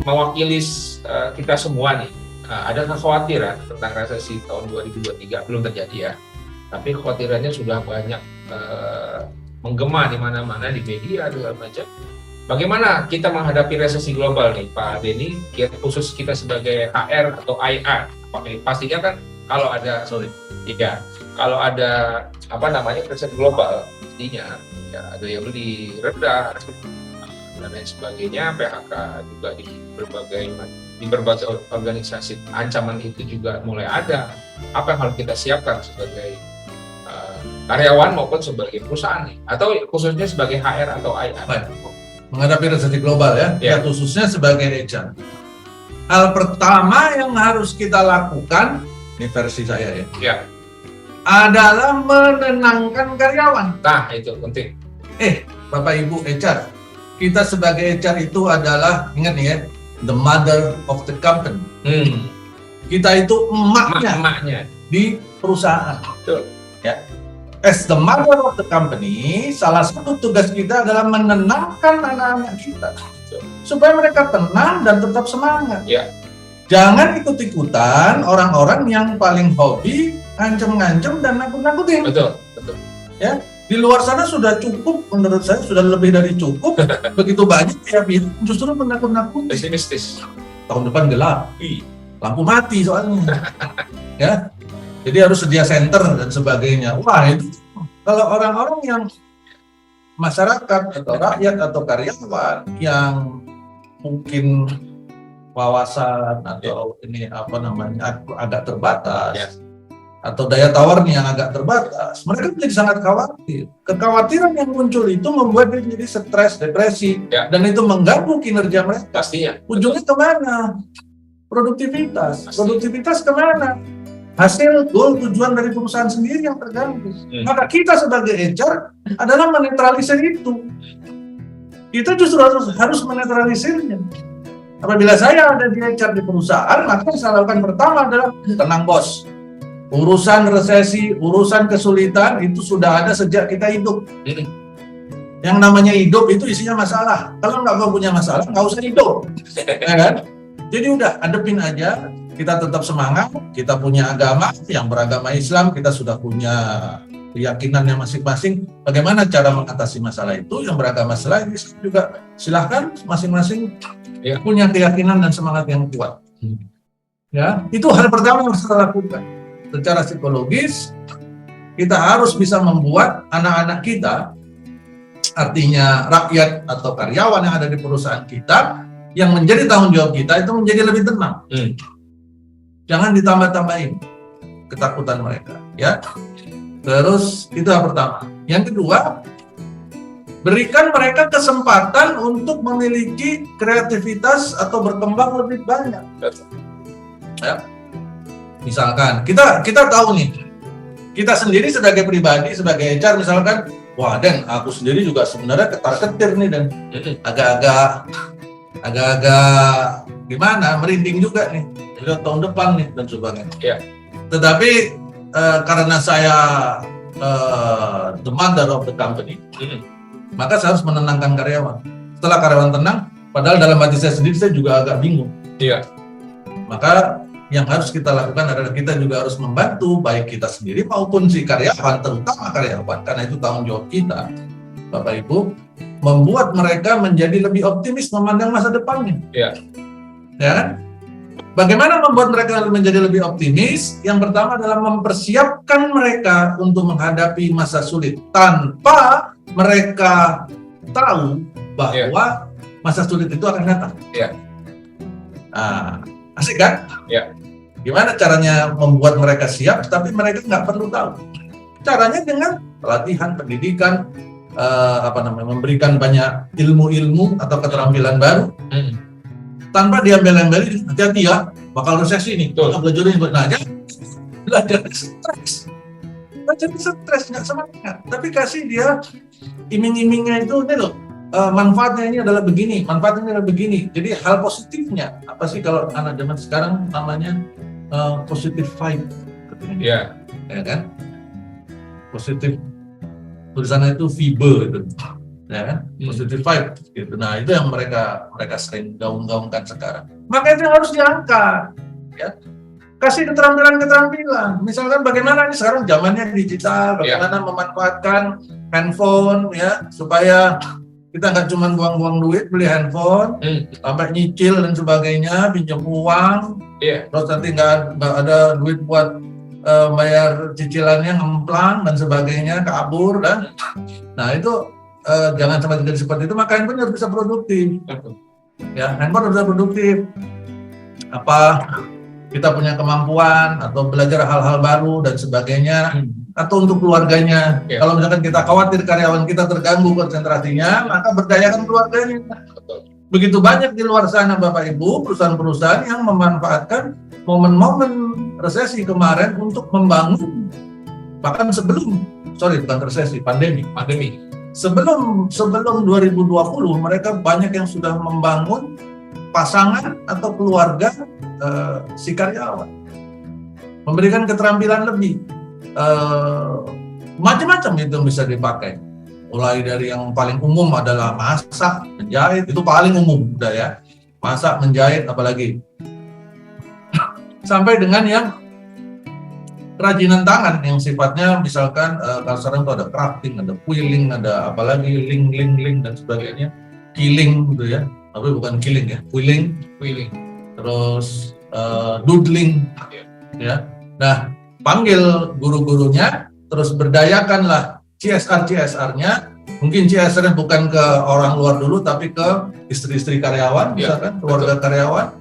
mewakili kita semua nih. Ada kekhawatiran tentang resesi tahun 2023, belum terjadi ya. Tapi kekhawatirannya sudah banyak menggema di mana-mana, di media, segala macam. Bagaimana kita menghadapi resesi global nih, Pak Denny, khusus kita sebagai HR atau IR? Pastinya kan kalau ada resesi global, pastinya ya daya beli rendah dan lain sebagainya, PHK juga di berbagai organisasi, ancaman itu juga mulai ada. Apa yang harus kita siapkan sebagai karyawan maupun sebagai perusahaan nih, atau khususnya sebagai HR atau IR? Menghadapi resesi global ya, khususnya sebagai HR. Hal pertama yang harus kita lakukan, ini versi saya ya, adalah menenangkan karyawan. Nah, itu penting. Bapak Ibu HR, kita sebagai HR itu adalah, ingat nih ya, the mother of the company. Kita itu emaknya di perusahaan. Betul. Ya. As the mother of the company, salah satu tugas kita adalah menenangkan anak-anak kita supaya mereka tenang dan tetap semangat. Ya. Jangan ikut-ikutan orang-orang yang paling hobi ngancem-ngancem dan nakut-nakutin. Betul. Ya, di luar sana sudah cukup, menurut saya sudah lebih dari cukup. Begitu banyak ya, justru menakut-nakuti. Pesimistis. Tahun depan gelap, lampu mati soalnya. Ya. Jadi harus sedia center dan sebagainya. Wah, itu kalau orang-orang yang masyarakat atau rakyat atau karyawan yang mungkin wawasan atau agak terbatas, atau daya tawarnya yang agak terbatas, mereka menjadi sangat khawatir. Kekhawatiran yang muncul itu membuat dia menjadi stres, depresi, dan itu mengganggu kinerja mereka. Pastinya. Ujungnya kemana? Produktivitas. Produktivitas kemana? Hasil, goal, tujuan dari perusahaan sendiri yang terganggu. Maka kita sebagai HR adalah menetralisir itu. Kita justru harus menetralisirnya. Apabila saya ada di HR di perusahaan, maka yang saya lakukan pertama adalah tenang bos. Urusan resesi, urusan kesulitan itu sudah ada sejak kita hidup. Yang namanya hidup itu isinya masalah. Kalau nggak punya masalah, nggak usah hidup. Ya kan? Jadi udah, hadepin aja. Kita tetap semangat, kita punya agama yang beragama Islam, kita sudah punya keyakinan yang masing-masing. Bagaimana cara mengatasi masalah itu? Yang beragama Islam juga silahkan masing-masing punya keyakinan dan semangat yang kuat. Ya, itu hal pertama yang harus kita lakukan. Secara psikologis, kita harus bisa membuat anak-anak kita, artinya rakyat atau karyawan yang ada di perusahaan kita, yang menjadi tanggung jawab kita itu menjadi lebih tenang. Jangan ditambah-tambahin ketakutan mereka, ya. Terus itu yang pertama. Yang kedua, berikan mereka kesempatan untuk memiliki kreativitas atau berkembang lebih banyak. Ya. Misalkan kita tahu nih, kita sendiri sebagai pribadi, sebagai HR misalkan, wah Dan, aku sendiri juga sebenarnya ketar-ketir nih dan agak-agak gimana, merinding juga nih. Lihat tahun depan nih dan sebagainya. Tetapi karena saya the mother of the company, maka saya harus menenangkan karyawan. Setelah karyawan tenang, padahal dalam hati saya sendiri saya juga agak bingung. Maka yang harus kita lakukan adalah kita juga harus membantu baik kita sendiri maupun si karyawan, terutama karyawan, karena itu tanggung jawab kita, Bapak Ibu, membuat mereka menjadi lebih optimis memandang masa depannya. Ya. Bagaimana membuat mereka menjadi lebih optimis? Yang pertama adalah mempersiapkan mereka untuk menghadapi masa sulit tanpa mereka tahu bahwa masa sulit itu akan datang. Asik kan? Gimana caranya membuat mereka siap, tapi mereka nggak perlu tahu. Caranya dengan pelatihan, pendidikan, memberikan banyak ilmu-ilmu atau keterampilan baru. Tanpa diambil-ambil, hati-hati ya, bakal resesi nih. Belajar stres. Belajar stres, nggak semangat. Tapi kasih dia iming-imingnya itu, ini loh, manfaatnya ini adalah begini, manfaatnya adalah begini. Jadi hal positifnya, apa sih kalau anak zaman sekarang namanya positive vibe. Ya kan? Positif, tulisannya itu vibe itu. ya kan? Positive vibe gitu. Nah, itu yang mereka sering gaung-gaungkan sekarang. Maka itu harus diangkat, ya. Kasih keterampilan. Misalkan bagaimana ini sekarang zamannya digital, bagaimana memanfaatkan handphone ya supaya kita nggak cuma buang-buang duit beli handphone, sampai nyicil dan sebagainya, pinjam uang, terus nanti nggak ada duit buat bayar cicilannya, ngemplang dan sebagainya, kabur dan nah itu jangan sampai terjadi seperti itu. Maka handphone harus bisa produktif, ya handphone harus bisa produktif. Apa kita punya kemampuan atau belajar hal-hal baru dan sebagainya, atau untuk keluarganya. Kalau misalkan kita khawatir karyawan kita terganggu konsentrasinya, maka berdayakan keluarganya. Begitu banyak di luar sana Bapak Ibu perusahaan-perusahaan yang memanfaatkan momen-momen resesi kemarin untuk membangun, bahkan bukan resesi, pandemi. Sebelum 2020 mereka banyak yang sudah membangun pasangan atau keluarga si karyawan, memberikan keterampilan lebih, macam-macam itu bisa dipakai. Mulai dari yang paling umum adalah masak, menjahit, itu paling umum udah ya, masak, menjahit, apalagi sampai dengan yang kerajinan tangan yang sifatnya misalkan kalau sekarang itu ada crafting, ada quilling, ada apalagi link dan sebagainya, killing gitu ya, tapi bukan killing ya, quilling. Terus doodling, ya. Nah, panggil guru-gurunya, terus berdayakanlah CSR-nya. Mungkin CSR-nya bukan ke orang luar dulu, tapi ke istri-istri karyawan, misalkan keluarga karyawan.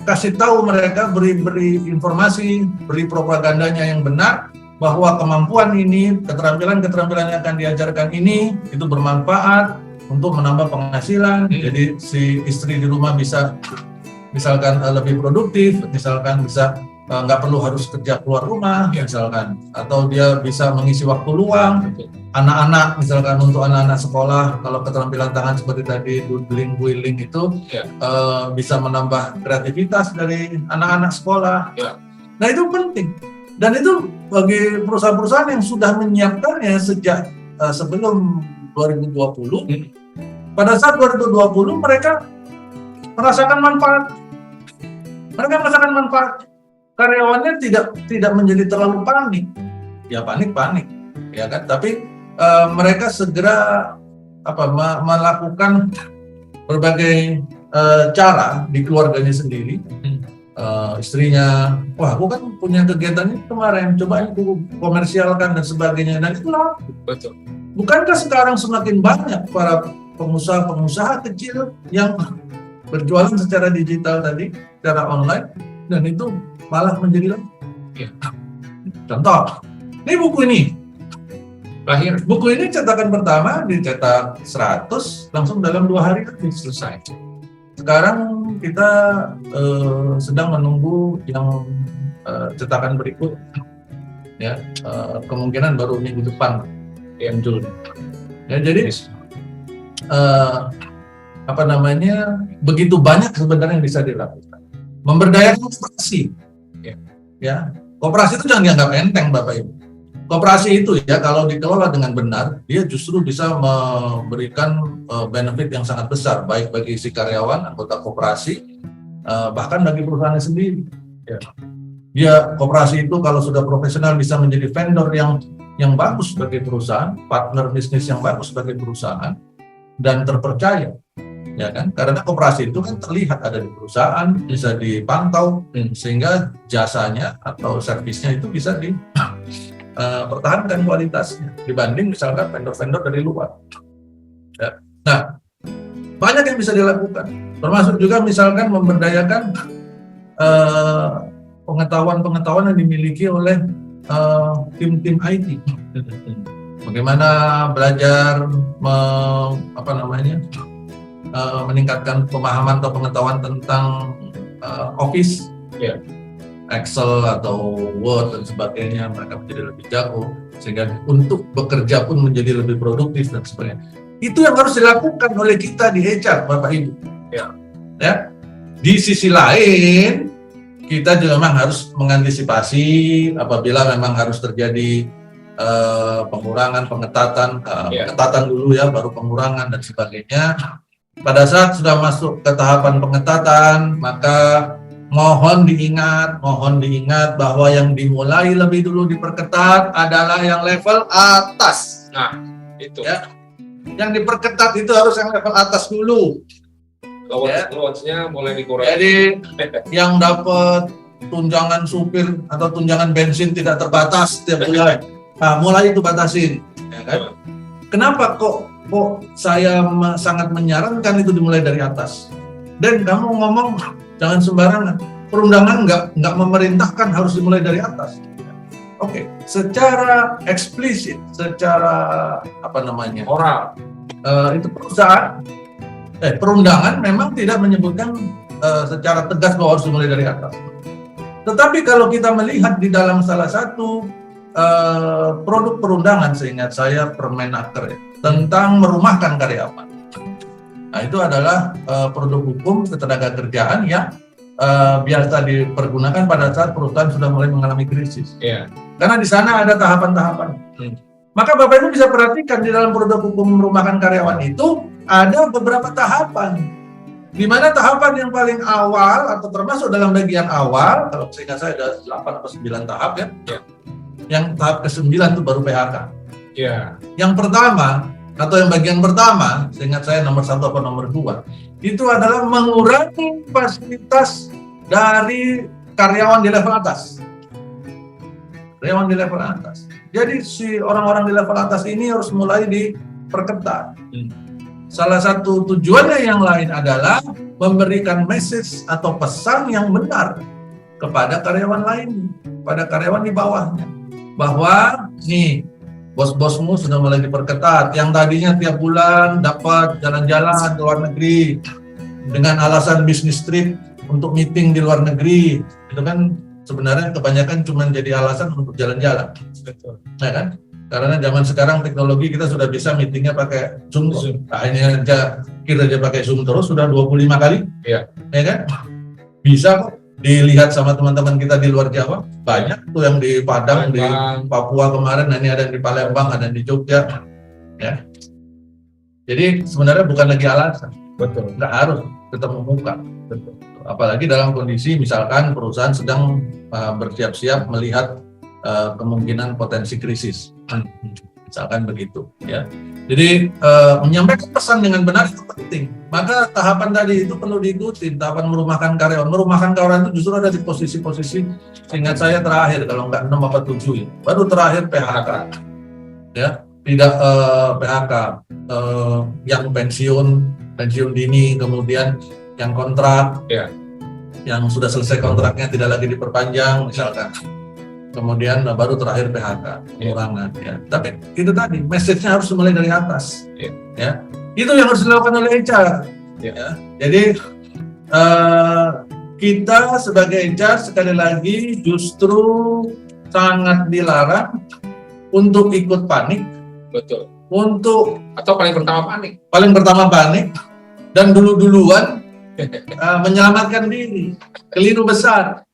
Kasih tahu mereka, beri informasi, beri propagandanya yang benar, bahwa kemampuan ini, keterampilan yang akan diajarkan ini, itu bermanfaat untuk menambah penghasilan. Jadi si istri di rumah bisa misalkan lebih produktif, misalkan bisa nggak perlu harus kerja keluar rumah, misalkan, atau dia bisa mengisi waktu luang. Anak-anak, misalkan untuk anak-anak sekolah, kalau keterampilan tangan seperti tadi doodling, quilling itu bisa menambah kreativitas dari anak-anak sekolah. Nah itu penting, dan itu bagi perusahaan-perusahaan yang sudah menyiapkannya sejak sebelum 2020. Pada saat 2020 mereka merasakan manfaat. Karyawannya tidak menjadi terlalu panik. Ya panik, ya kan? Tapi mereka segera melakukan berbagai cara di keluarganya sendiri. Istrinya, wah aku kan punya kegiatan ini kemarin, coba aku komersialkan dan sebagainya, dan itu laku. Betul. Bukankah sekarang semakin banyak para pengusaha kecil yang berjualan secara digital tadi, secara online, dan itu malah menjadi laku. Contoh, ini buku ini. Buku ini cetakan pertama dicetak 100 langsung dalam 2 hari selesai. Sekarang kita sedang menunggu yang cetakan berikut, ya kemungkinan baru minggu depan muncul. Ya jadi begitu banyak sebenarnya yang bisa dilakukan. Memberdayakan koperasi, ya koperasi itu jangan dianggap enteng Bapak Ibu. Koperasi itu ya kalau dikelola dengan benar, dia justru bisa memberikan benefit yang sangat besar, baik bagi si karyawan, anggota koperasi, bahkan bagi perusahaannya sendiri. Dia koperasi itu kalau sudah profesional bisa menjadi vendor yang bagus bagi perusahaan, partner bisnis yang bagus bagi perusahaan, dan terpercaya. Ya kan, karena koperasi itu kan terlihat ada di perusahaan, bisa dipantau, sehingga jasanya atau servisnya itu bisa dipertahankan kualitasnya dibanding misalkan vendor-vendor dari luar. Ya. Nah, banyak yang bisa dilakukan, termasuk juga misalkan memberdayakan pengetahuan yang dimiliki oleh tim-tim IT. Bagaimana belajar meningkatkan pemahaman atau pengetahuan tentang Office, Excel atau Word dan sebagainya, mereka menjadi lebih jago sehingga untuk bekerja pun menjadi lebih produktif dan sebagainya. Itu yang harus dilakukan oleh kita di HR, Bapak Ibu. Ya. Di sisi lain, kita juga memang harus mengantisipasi apabila memang harus terjadi pengurangan, pengetatan, Ya. pengetatan dulu ya, baru pengurangan dan sebagainya. Pada saat sudah masuk ke tahapan pengetatan, maka mohon diingat bahwa yang dimulai lebih dulu diperketat adalah yang level atas. Nah, itu. Ya. Yang diperketat itu harus yang level atas dulu. Loads-nya mulai dikurangi. Jadi yang dapat tunjangan supir atau tunjangan bensin tidak terbatas setiap bulan, nah, mulai itu batasin. Ya kan? Kenapa kok saya sangat menyarankan itu dimulai dari atas? Dan kamu ngomong jangan sembarangan. Perundangan nggak memerintahkan harus dimulai dari atas. Oke, secara eksplisit, secara Moral. itu perusahaan, perundangan memang tidak menyebutkan secara tegas bahwa harus dimulai dari atas. Tetapi kalau kita melihat di dalam salah satu produk perundangan, seingat saya Permenaker ya, tentang merumahkan karyawan. Nah, itu adalah produk hukum ketenagakerjaan yang biasa dipergunakan pada saat perusahaan sudah mulai mengalami krisis. Yeah. Karena di sana ada tahapan-tahapan. Maka Bapak Ibu bisa perhatikan di dalam produk hukum merumahkan karyawan itu ada beberapa tahapan. Di mana tahapan yang paling awal atau termasuk dalam bagian awal, kalau seingat saya ada 8 atau 9 tahap ya. Yeah. Yang tahap ke-9 itu baru PHK. Yeah. Yang pertama atau yang bagian pertama, seingat saya nomor 1 atau nomor 2, itu adalah mengurangi fasilitas dari karyawan di level atas. Karyawan di level atas. Jadi si orang-orang di level atas ini harus mulai diperketat. Salah satu tujuannya yang lain adalah memberikan message atau pesan yang benar kepada karyawan lain, pada karyawan di bawahnya. Bahwa nih, bos-bosmu sudah mulai diperketat. Yang tadinya tiap bulan dapat jalan-jalan ke luar negeri dengan alasan bisnis trip untuk meeting di luar negeri, itu kan sebenarnya kebanyakan cuma jadi alasan untuk jalan-jalan. Betul. Ya kan? Karena zaman sekarang teknologi kita sudah bisa meetingnya pakai Zoom. Nah, ini aja kita aja pakai Zoom terus sudah 25 kali. Iya. Ya kan? Bisa kok dilihat sama teman-teman kita di luar Jawa. Banyak tuh yang di Padang, di Papua kemarin, nah ini ada yang di Palembang, ada yang di Jogja. Ya. Jadi sebenarnya bukan lagi alasan. Betul. Nggak harus ketemu muka. Betul. Apalagi dalam kondisi misalkan perusahaan sedang bersiap-siap melihat kemungkinan potensi krisis, misalkan begitu, ya. Jadi menyampaikan pesan dengan benar itu penting. Maka tahapan tadi itu perlu diikuti. Tahapan merumahkan karyawan. Merumahkan karyawan itu justru ada di posisi-posisi, ingat saya terakhir kalau nggak 6 atau 7 ya. Baru terakhir PHK, ya. Tidak PHK yang pensiun dini, kemudian yang kontrak, ya. Yang sudah selesai kontraknya tidak lagi diperpanjang, misalkan. Kemudian baru terakhir PHK, pengurangan. Ya. Tapi itu tadi, message-nya harus mulai dari atas. Ya. Itu yang harus dilakukan oleh HR. Ya. Jadi kita sebagai HR sekali lagi justru sangat dilarang untuk ikut panik. Betul. Atau paling pertama panik. Paling pertama panik dan duluan menyelamatkan diri. Keliru besar.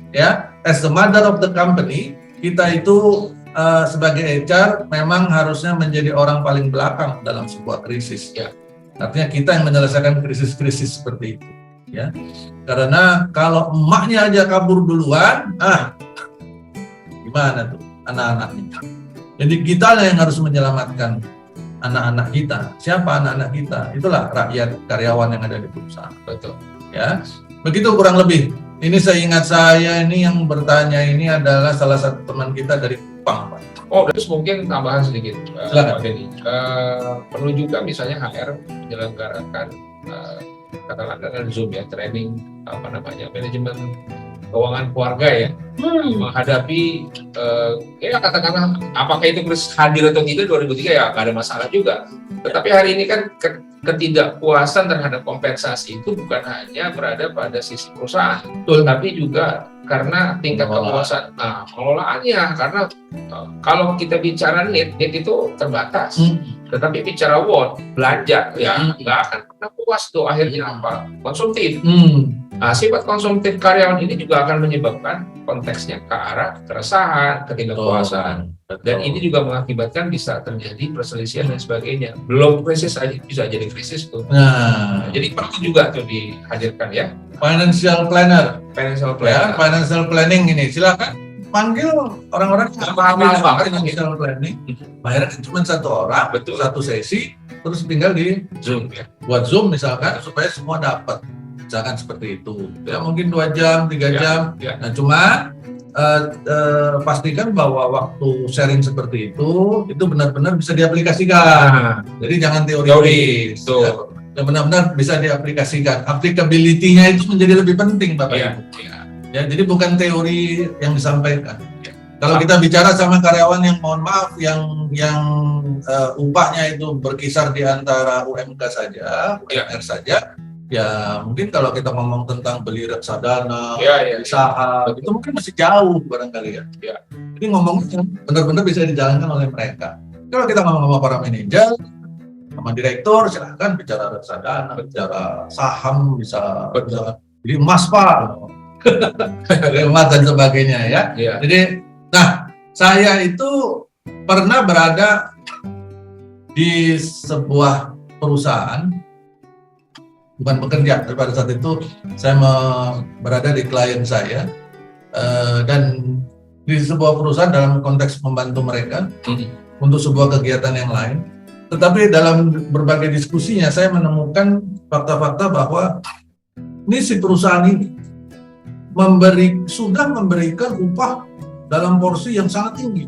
Ya, as the mother of the company, kita itu sebagai HR memang harusnya menjadi orang paling belakang dalam sebuah krisis. Ya. Artinya kita yang menyelesaikan krisis-krisis seperti itu. Ya, karena kalau emaknya aja kabur duluan, gimana tuh anak-anaknya? Jadi kita lah yang harus menyelamatkan anak-anak kita. Siapa anak-anak kita? Itulah rakyat, karyawan yang ada di perusahaan. Betul. Ya, begitu kurang lebih. Ini seingat saya ini yang bertanya ini adalah salah satu teman kita dari Kupang, Pak. Oh, terus mungkin tambahan sedikit, Pak Denny. Perlu juga misalnya HR menyelenggarakan katakanlah Zoom ya, training manajemen keuangan keluarga ya, menghadapi katakanlah apakah itu hadir atau tidak 2003 ya nggak ada masalah juga. Tetapi hari ini kan ketidakpuasan terhadap kompensasi itu bukan hanya berada pada sisi perusahaan, tapi juga karena tingkat kepuasan pengelolaannya. Karena kalau kita bicara need itu terbatas, tetapi bicara want, belanja ya nggak akan pernah puas tuh, akhirnya apa? Konsumtif. Nah, sifat konsumtif karyawan ini juga akan menyebabkan konteksnya ke arah keresahan, ketidakpuasan. Dan ini juga mengakibatkan bisa terjadi perselisihan dan sebagainya. Belum krisis aja bisa jadi krisis tuh. Nah, Jadi perlu juga tuh dihadirkan ya. financial planner. Financial Ya, planner. financial planning ini silakan panggil orang-orang yang Mahal-mahal banget. financial planning. Bayarnya cuma satu orang, Betul. satu sesi, terus tinggal di Zoom ya. buat Zoom misalkan supaya semua dapat. Misalkan seperti itu. Ya mungkin 2 jam, 3 Ya, jam. ya. Nah, cuma pastikan bahwa waktu sharing seperti itu benar-benar bisa diaplikasikan. Nah, Jadi jangan teori. teori. Tuh. Ya, benar-benar bisa diaplikasikan. Applicability-nya itu menjadi lebih penting, Bapak Iya. Ibu. Iya. Ya, jadi bukan teori yang disampaikan. Ya. Kalau kita bicara sama karyawan yang mohon maaf yang upahnya itu berkisar di antara UMK saja, UMR saja, ya mungkin kalau kita ngomong tentang beli reksadana, Ya, ya, beli saham, itu mungkin masih jauh barangkali ya. Ya. Jadi ngomongnya benar-benar bisa dijalankan oleh mereka. Kalau kita ngomong sama para manajer, sama direktur, silahkan bicara reksadana, bicara saham, bisa beli emas Pak, beli emas dan sebagainya ya. Iya. Jadi, nah saya itu pernah berada di sebuah perusahaan, bukan bekerja, tapi pada saat itu saya berada di klien saya dan di sebuah perusahaan dalam konteks membantu mereka untuk sebuah kegiatan yang lain. Tetapi dalam berbagai diskusinya saya menemukan fakta-fakta bahwa ini si perusahaan ini sudah memberikan upah dalam porsi yang sangat tinggi,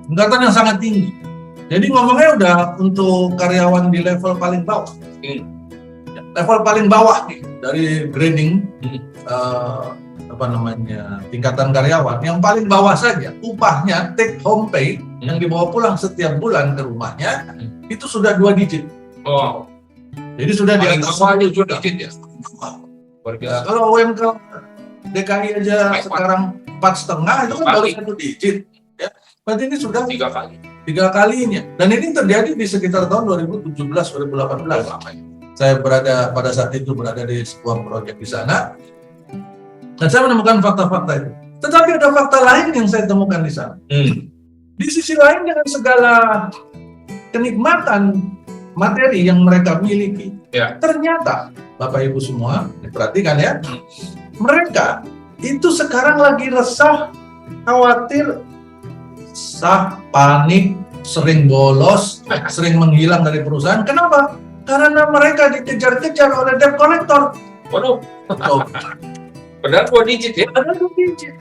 tingkatan yang sangat tinggi. Jadi ngomongnya udah untuk karyawan di level paling bawah, level paling bawah nih dari grading tingkatan karyawan yang paling bawah saja upahnya take home pay yang dibawa pulang setiap bulan ke rumahnya itu sudah 2 digit. Oh, Jadi sudah di atas awalnya juga digit ya. Luar Ya, biasa. kalau UMK DKI aja sekarang 4,5 itu kan baru 1 digit ya. Berarti ini sudah 3 kali. 3 kalinya. Dan ini terjadi di sekitar tahun 2017-2018. Saya pada saat itu berada di sebuah proyek di sana. Dan saya menemukan fakta-fakta itu. Tetapi ada fakta lain yang saya temukan di sana. Di sisi lain dengan segala kenikmatan materi yang mereka miliki, ternyata Bapak Ibu semua, perhatikan ya, mereka itu sekarang lagi resah, khawatir, panik, sering bolos, sering menghilang dari perusahaan. Kenapa? Karena mereka dikejar-kejar oleh debt collector. Waduh, Oh, padahal 2 digit ya. ada 2 digit.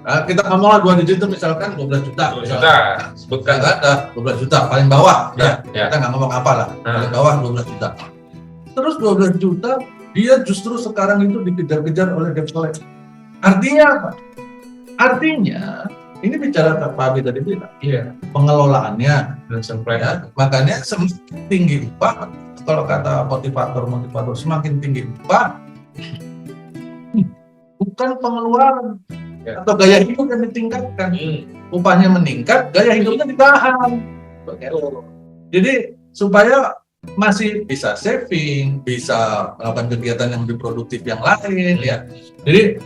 Nah, kita ngomong 2 digit itu misalkan 12 juta. 2 juta, sebutkan. Nggak ada, 12 juta paling bawah. Ya. Ya. Kita nggak ngomong apa lah. Paling bawah 12 juta. Terus 12 juta, dia justru sekarang itu dikejar-kejar oleh debt collector. Artinya apa? Artinya, ini bicara Pak Abi tadi bilang, Iya. pengelolaannya. Dan sampai Ya, makanya semakin tinggi upah, kalau kata motivator semakin tinggi upah, bukan pengeluaran atau gaya hidup yang ditingkatkan. Upahnya meningkat, gaya hidupnya ditahan. Jadi supaya masih bisa saving, bisa melakukan kegiatan yang lebih produktif yang lain ya. Jadi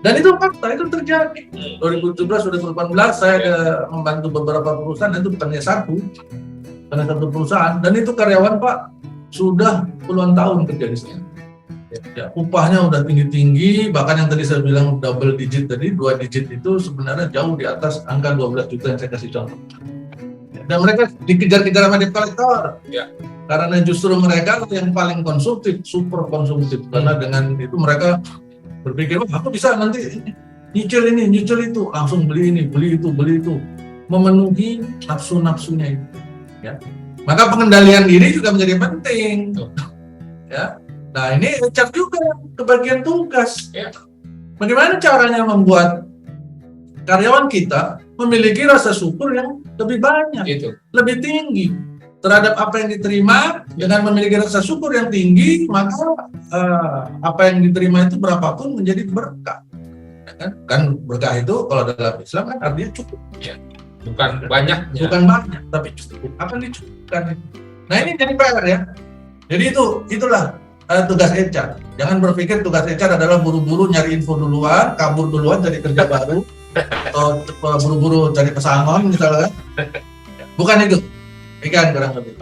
dan itu fakta, itu terjadi. 2017-2018 saya membantu beberapa perusahaan, dan itu bukannya satu perusahaan, dan itu karyawan Pak sudah puluhan tahun kerja di sini. Ya, upahnya udah tinggi-tinggi, bahkan yang tadi saya bilang double digit tadi, 2 digit itu sebenarnya jauh di atas angka 12 juta yang saya kasih contoh. Dan mereka dikejar-kejar sama debt collector. Ya. Karena justru mereka yang paling konsumtif, super konsumtif. Karena dengan itu mereka berpikir, aku bisa nanti nyicil ini, nyicil itu, langsung beli ini, beli itu, memenuhi nafsu-nafsunya itu. Ya. Maka pengendalian diri juga menjadi penting. Ya. Nah ini HR juga kebagian tugas. Ya. Bagaimana caranya membuat karyawan kita memiliki rasa syukur yang lebih banyak, Gitu. lebih tinggi terhadap apa yang diterima. Dengan memiliki rasa syukur yang tinggi, maka apa yang diterima itu berapapun menjadi berkah. Ya kan berkah itu kalau dalam Islam kan artinya cukup. Ya. Bukan banyaknya. Bukan banyak, tapi cukup. Akan dicukupkan. Nah ini jadi PR ya. Jadi itulah tugas HR. Jangan berpikir tugas HR adalah buru-buru nyari info duluan, kabur duluan cari kerja baru, atau buru-buru cari pesangon misalnya. Bukan itu. Ikan kurang lebih.